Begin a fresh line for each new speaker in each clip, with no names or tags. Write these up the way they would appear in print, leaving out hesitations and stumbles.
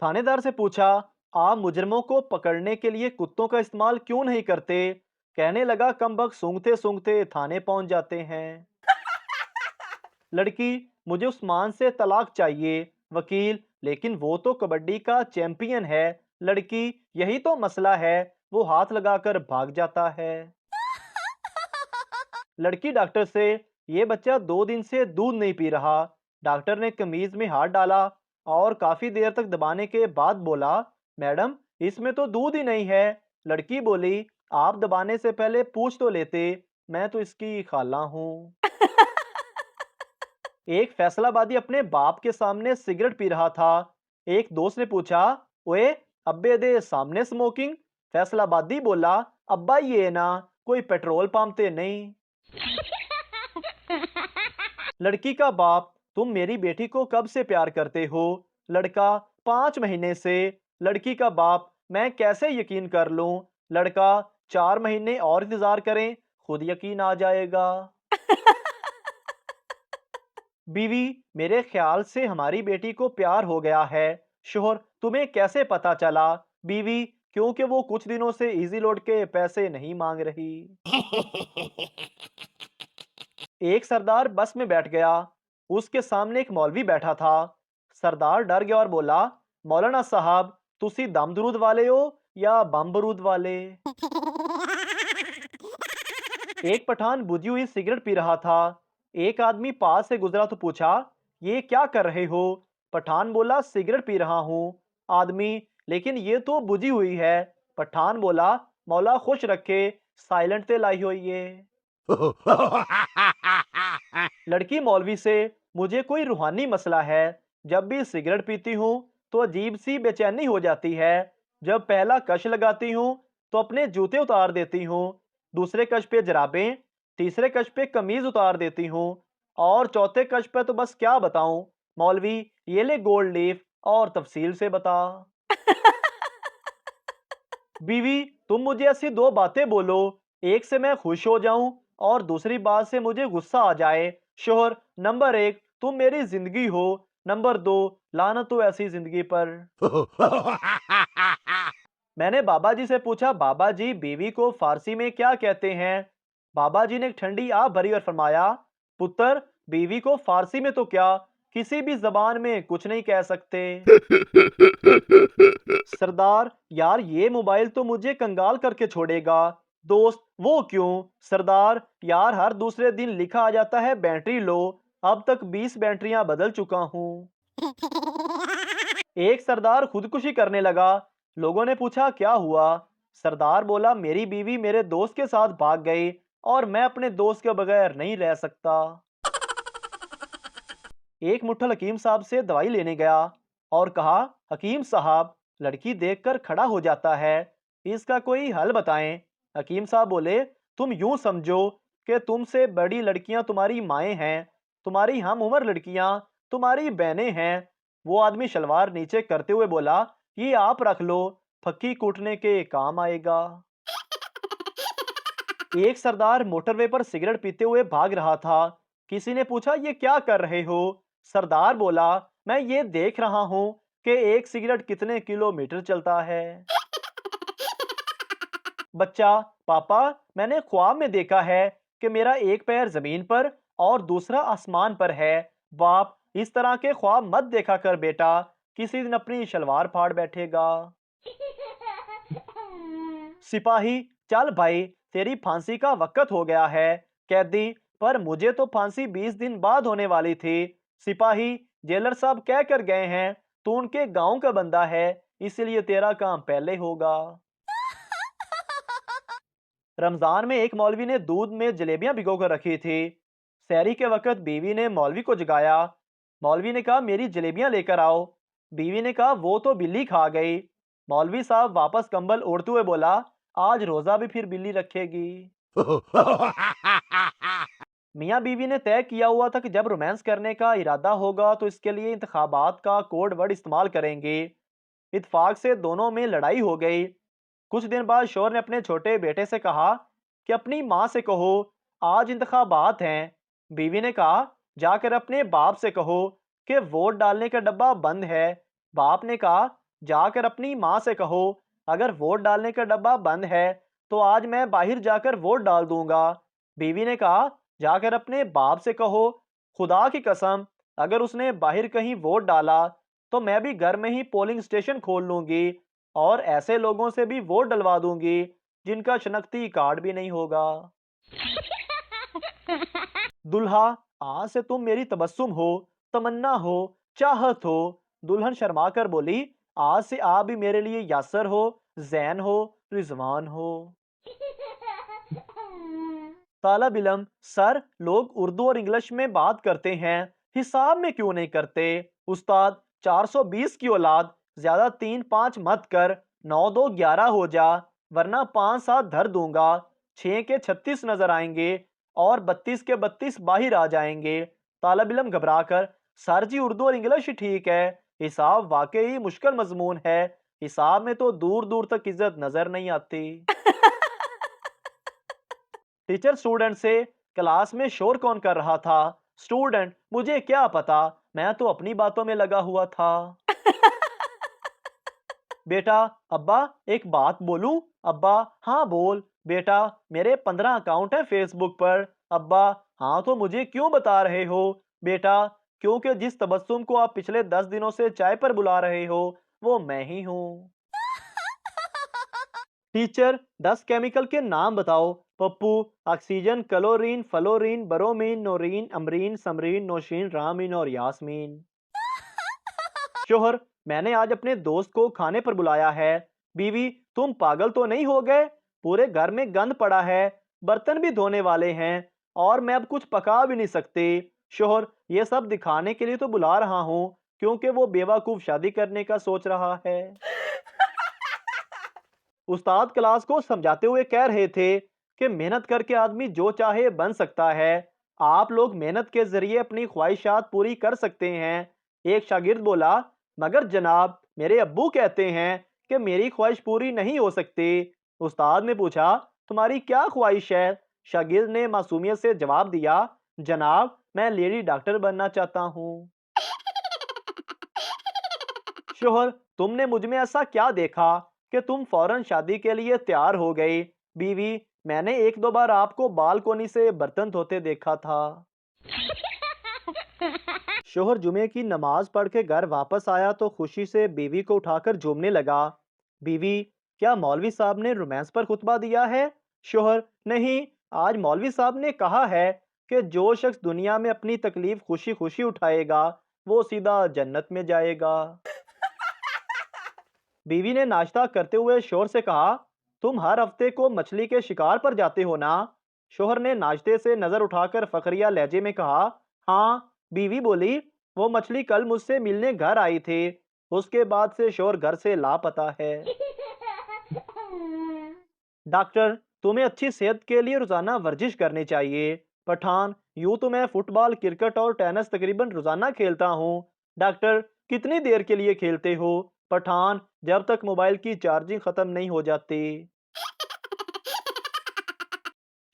थानेदार से पूछा, आप मुजरिमों को पकड़ने के लिए कुत्तों का इस्तेमाल क्यों नहीं करते? कहने लगा, कमबख्त सूंघते सूंघते थाने पहुंच जाते हैं। लड़की, मुझे उस्मान से तलाक चाहिए। वकील, लेकिन वो तो कबड्डी का चैंपियन है। लड़की, यही तो मसला है, वो हाथ लगाकर भाग जाता है। लड़की डॉक्टर से, ये बच्चा 2 दिन से दूध नहीं पी रहा। डॉक्टर ने कमीज में हाथ डाला और काफी देर तक दबाने के बाद बोला, मैडम, इसमें तो दूध ही नहीं है। लड़की बोली, आप दबाने से पहले पूछ तो लेते, मैं तो इसकी खाला हूँ। एक फैसलाबादी अपने बाप के सामने सिगरेट पी रहा था। एक दोस्त ने पूछा, ओए, अब्बे दे सामने स्मोकिंग? फैसलाबादी बोला, अब्बा ये ना, कोई पेट्रोल पंप ते नहीं। लड़की का बाप, तुम मेरी बेटी को कब से प्यार करते हो? लड़का, 5 महीने से। लड़की का बाप, मैं कैसे यकीन कर लूं? लड़का, 4 महीने और इंतजार करें, खुद यकीन आ जाएगा। बीवी, मेरे ख्याल से हमारी बेटी को प्यार हो गया है। शोहर, तुम्हें कैसे पता चला? बीवी, क्योंकि वो कुछ दिनों से इजी लोड के पैसे नहीं मांग रही। एक सरदार बस में बैठ गया। उसके सामने एक मौलवी बैठा था। सरदार डर गया और बोला, मौलाना साहब, तुसी दम दरूद वाले हो या बम बरूद वाले? एक पठान बुझी हुई सिगरेट पी रहा था। एक आदमी पास से गुजरा तो पूछा, ये क्या कर रहे हो? पठान बोला, सिगरेट पी रहा हूँ। आदमी, लेकिन ये तो बुझी हुई है। पठान बोला, मौला खुश रखे, साइलेंट ते लाई हुई है। लड़की मौलवी से, मुझे कोई रूहानी मसला है। जब भी सिगरेट पीती हूँ तो अजीब सी बेचैनी हो जाती है। जब पहला कश लगाती हूँ तो अपने जूते उतार देती हूँ, दूसरे कश पे जराबें, तीसरे कश पे कमीज उतार देती हूँ, और चौथे कश पे तो बस क्या बताऊं। मौलवी, ये ले गोल्ड लीफ और तफसील से बता। बीवी, तुम मुझे ऐसी दो बातें बोलो, एक से मैं खुश हो जाऊं और दूसरी बात से मुझे गुस्सा आ जाए। शोहर, नंबर 1, तुम मेरी जिंदगी हो। नंबर 2, लानत हो ऐसी जिंदगी पर। मैंने बाबा जी से पूछा, बाबा जी, बीवी को फारसी में क्या कहते हैं? बाबा जी ने एक ठंडी आह भरी और फरमाया, पुत्र, बीवी को फारसी में तो क्या, किसी भी जबान में कुछ नहीं कह सकते। सरदार, यार ये मोबाइल तो मुझे कंगाल करके छोड़ेगा। दोस्त, वो क्यों? सरदार, यार हर दूसरे दिन लिखा आ जाता है बैटरी लो, अब तक 20 बैटरियां बदल चुका हूँ। एक सरदार खुदकुशी करने लगा। लोगों ने पूछा, क्या हुआ? सरदार बोला, मेरी बीवी मेरे दोस्त के साथ भाग गई और मैं अपने दोस्त के बगैर नहीं रह सकता। एक मुट्ठल हकीम साहब से दवाई लेने गया और कहा, हकीम साहब, लड़की देखकर खड़ा हो जाता है, इसका कोई हल बताएं। हकीम साहब बोले, तुम यूं समझो कि तुमसे बड़ी लड़कियां तुम्हारी माएं हैं, तुम्हारी हम उम्र लड़कियां तुम्हारी बहनें हैं। वो आदमी शलवार नीचे करते हुए बोला, ये आप रख लो, फक्की कूटने के काम आएगा। एक सरदार मोटरवे पर सिगरेट पीते हुए भाग रहा था। किसी ने पूछा, ये क्या कर रहे हो? सरदार बोला, मैं ये देख रहा हूं कि एक सिगरेट कितने किलोमीटर चलता है। बच्चा, पापा, मैंने ख्वाब में देखा है कि मेरा एक पैर जमीन पर और दूसरा आसमान पर है। बाप, इस तरह के ख्वाब मत देखा कर बेटा, किसी दिन अपनी शलवार फाड़ बैठेगा। सिपाही, चल भाई, तेरी फांसी का वक्त हो गया है। कैदी, पर मुझे तो फांसी 20 दिन बाद होने वाली थी। सिपाही, जेलर साहब कह कर गए हैं, तू उनके गांव का बंदा है, इसलिए तेरा काम पहले होगा। रमजान में एक मौलवी ने दूध में जलेबियां भिगो कर रखी थी। सहरी के वक्त बीवी ने मौलवी को जगाया। मौलवी ने कहा, मेरी जलेबियां लेकर आओ। बीवी ने कहा, वो तो बिल्ली खा गई। मौलवी साहब वापस कंबल ओढ़ते हुए बोला, आज रोजा भी फिर बिल्ली रखेगी। मियाँ बीवी ने तय किया हुआ था कि जब रोमांस करने का इरादा होगा तो इसके लिए इंतखाबात का कोड वर्ड इस्तेमाल करेंगे। इत्फाक से दोनों में लड़ाई हो गई। कुछ दिन बाद शोहर ने अपने छोटे बेटे से कहा कि अपनी माँ से कहो, आज इंतखाबात हैं। बीवी ने कहा, जाकर अपने बाप से कहो कि वोट डालने का डब्बा बंद है। बाप ने कहा, जाकर अपनी माँ से कहो, अगर वोट डालने का डब्बा बंद है तो आज मैं बाहर जाकर वोट डाल दूंगा। बीवी ने कहा, जाकर अपने बाप से कहो, खुदा की कसम, अगर उसने बाहर कहीं वोट डाला तो मैं भी घर में ही पोलिंग स्टेशन खोल लूंगी और ऐसे लोगों से भी वोट डलवा दूंगी जिनका शनाख्ती कार्ड भी नहीं होगा। दुल्हा, आज से तुम मेरी तबस्सुम हो, तमन्ना हो, चाहत हो। दुल्हन शर्मा कर बोली, आज से आप भी मेरे लिए यासर हो, जैन हो, रिजवान हो। तालब इलम, सर लोग उर्दू और इंग्लिश में बात करते हैं, हिसाब में क्यों नहीं करते? उस्ताद, 420 की औलाद, ज्यादा 3-5 मत कर, 9-2-11 हो जा, वरना 5-7 धर दूंगा, 6 के 36 नजर आएंगे और 32 के 32 बाहर आ जाएंगे। तालब इलम घबरा कर, सर जी उर्दू और इंग्लिश ठीक है, हिसाब वाकई मुश्किल मजमून है, हिसाब में तो दूर दूर तक इज्जत नजर नहीं आती। टीचर स्टूडेंट से, क्लास में शोर कौन कर रहा था? स्टूडेंट, मुझे क्या पता, मैं तो अपनी बातों में लगा हुआ था। बेटा, अब्बा एक बात बोलूं? अब्बा, हाँ बोल। बेटा, मेरे 15 अकाउंट हैं फेसबुक पर। अब्बा, हाँ तो मुझे क्यों बता रहे हो? बेटा, क्योंकि जिस तबस्सुम को आप पिछले 10 दिनों से चाय पर बुला रहे हो वो मैं ही हूँ। टीचर, 10 केमिकल के नाम बताओ। Pappu, oxygen, chlorine, fluorine, bromine, Noreen, Amreen, Samreen, Nausheen, Ramin और यास्मीन। शोहर, मैंने आज अपने दोस्त को खाने पर बुलाया है। बीवी, तुम पागल तो नहीं हो गए? पूरे घर में गंद पड़ा है, बर्तन भी धोने वाले हैं और मैं अब कुछ पका भी नहीं सकती। शोहर, ये सब दिखाने के लिए तो बुला रहा हूँ क्योंकि वो बेवकूफ शादी करने का सोच रहा है। उस्ताद क्लास को समझाते हुए कह रहे थे कि मेहनत करके आदमी जो चाहे बन सकता है। आप लोग मेहनत के जरिए अपनी ख्वाहिशात पूरी कर सकते हैं। एक शागिर्द बोला, मगर जनाब मेरे अब्बू कहते हैं कि मेरी ख्वाहिश पूरी नहीं हो सकती। उस्ताद ने पूछा, तुम्हारी क्या ख्वाहिश है? शागिर्द ने मासूमियत से जवाब दिया, जनाब मैं लेडी डॉक्टर बनना चाहता हूँ। शोहर, तुमने मुझ में ऐसा क्या देखा कि तुम फौरन शादी के लिए तैयार हो गई? बीवी, मैंने एक दो बार आपको बालकोनी से बर्तन धोते देखा था। शोहर जुमे की नमाज पढ़ के घर वापस आया तो खुशी से बीवी को उठाकर झूमने लगा। बीवी, क्या मौलवी साहब ने रोमांस पर खुतबा दिया है? शोहर, नहीं, आज मौलवी साहब ने कहा है कि जो शख्स दुनिया में अपनी तकलीफ खुशी खुशी उठाएगा वो सीधा जन्नत में जाएगा। बीवी ने नाश्ता करते हुए शोहर से कहा, तुम हर हफ्ते को मछली के शिकार पर जाते हो ना? शोहर ने नाश्ते से नजर उठाकर फखरिया लहजे में कहा, हाँ। बीवी बोली, वो मछली कल मुझसे मिलने घर आई थी, उसके बाद से शोहर घर से लापता है। डॉक्टर, तुम्हें अच्छी सेहत के लिए रोजाना वर्जिश करनी चाहिए। पठान, यूं तो मैं फुटबॉल, क्रिकेट और टेनिस तकरीबन रोजाना खेलता हूँ। डॉक्टर, कितनी देर के लिए खेलते हो? पठान, जब तक मोबाइल की चार्जिंग खत्म नहीं हो जाती।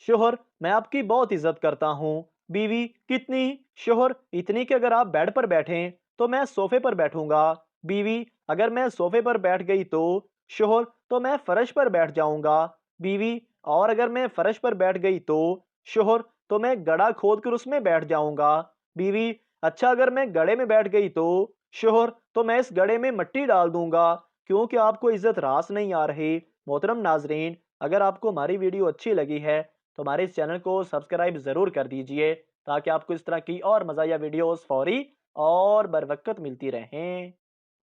शोहर, मैं आपकी बहुत इज्जत करता हूँ। बीवी, कितनी? शोहर, इतनी कि अगर आप बेड पर बैठें तो मैं सोफे पर बैठूंगा। बीवी, अगर मैं सोफे पर बैठ गई तो? शोहर, तो मैं फर्श पर बैठ जाऊंगा। बीवी, और अगर मैं फर्श पर बैठ गई तो? शोहर, तो मैं गड्ढा खोद कर उसमें बैठ जाऊंगा। बीवी, अच्छा अगर मैं गड्ढे में बैठ गई तो? शोहर, तो मैं इस गड्ढे में मिट्टी डाल दूंगा क्योंकि आपको इज्जत रास नहीं आ रही। मोहतरम नाजरीन, अगर आपको हमारी वीडियो अच्छी लगी है तो हमारे इस चैनल को सब्सक्राइब ज़रूर कर दीजिए ताकि आपको इस तरह की और मज़ाया वीडियोस फौरी और बर वक्त मिलती रहें।